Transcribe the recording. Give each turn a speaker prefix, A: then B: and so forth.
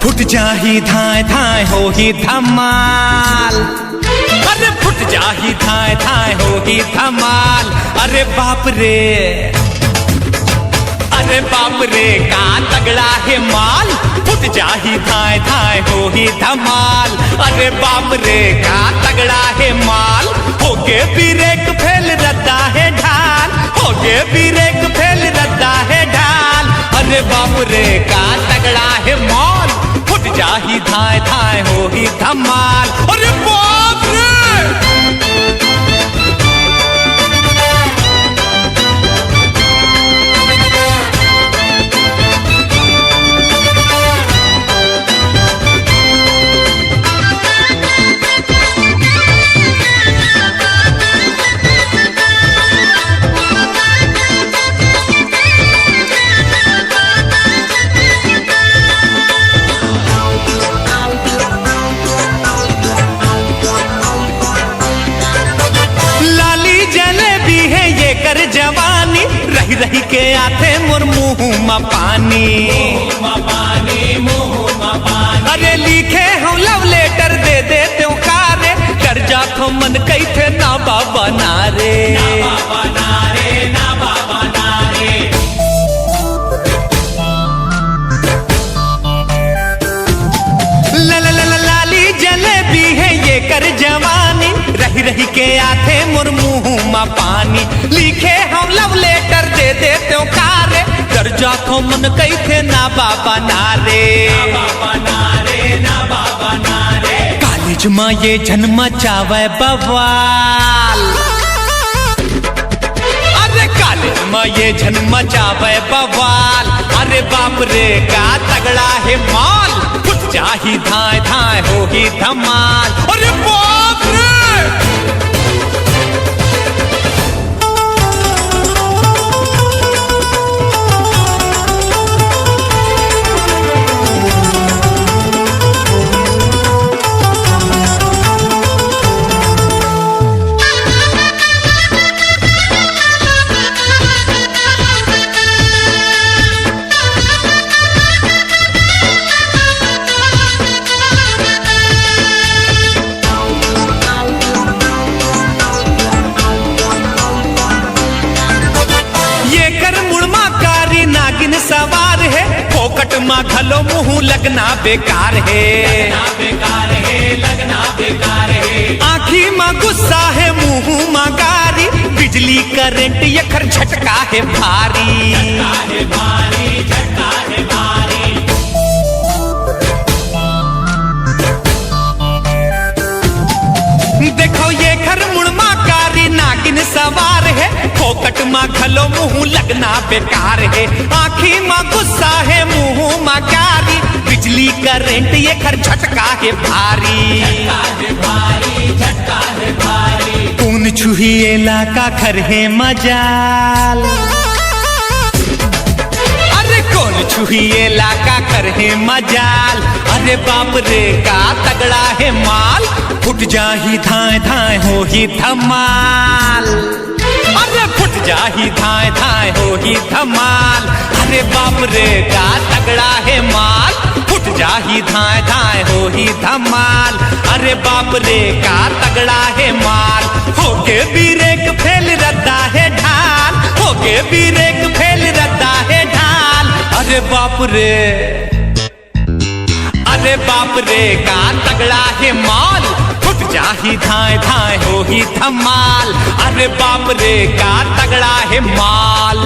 A: Foot जाही धाय धाय हो ही धमाल, अरे फुट जाही धाय धाय हो ही धमाल। अरे बाप रे, अरे बाप रे का तगड़ा है माल, फुट जाही धाय धाय हो ही धमाल। अरे बाप रे का तगड़ा है माल, होके ब्रेक फेल रद्दा है ढाल, होके ब्रेक फेल रद्दा है ढाल। अरे बाप रे का तगड़ा है माल, फुट जाही धाय धाय हो ही धमाल। अरे बाप रे, जवानी रही रही के आते मोर मुँह में पानी, अरे लिखे हम लव लेटर दे देते कारे, डर जातो मन कैथे ना बाबा नारे, ना बाबा नारे, ना बाबा नारे। लाली जलेबी है ये कर जवानी, रही रही के आते मोर मुँह में पानी, लिखे हम लव लेटर दे देते कारे, डर जातो मन कैथे ना बाबा नारे, ना बाबा नारे, ना बाबा नारे। कॉलेज में ये जन्म चावे बवाल, अरे कॉलेज में ये जन्म चावे बवाल। अरे बाप रे का तगड़ा है माल, फुट जाही धाय धाय हो ही धमाल। अरे बाप रे, सवार है फोकट माँ घलो मुँह लगना बेकार है, लगना बेकार है, लगना बेकार है। आँखी माँ गुस्सा है मुँह माँ गारी, बिजली करंट यखर झटका है भारी, झटका है भारी, झटका है भारी। देखो ये घर मुड़मा कारी नागिन सवार है, फोकट माँ खलो मुँह लगना बेकार है। आँखी माँ गुस्सा है मुँह माँ कारी, बिजली करंट ये घर झटका है भारी, झटका है भारी, झटका है भारी। कौन छुहिए लाका खर है मजाल, अरे कौन छुहिए लाका कर है मजाल। अरे बाप रे का तगड़ा है माल, फुट जाही धाय धाय हो ही धमाल, अरे फुट जाही धाय धाय हो ही धमाल। अरे बाप रे का तगड़ा है माल, फुट जाही धाय धाय हो ही धमाल। अरे बाप रे का तगड़ा है माल, होके ब्रेक फेल रद्दा है ढाल, होके ब्रेक फेल रद्दा है ढाल। अरे बाप रे, अरे बाप रे का तगड़ा है माल, फुट जाही धाय धाय हो ही धमाल। अरे बाप रे का तगड़ा है माल।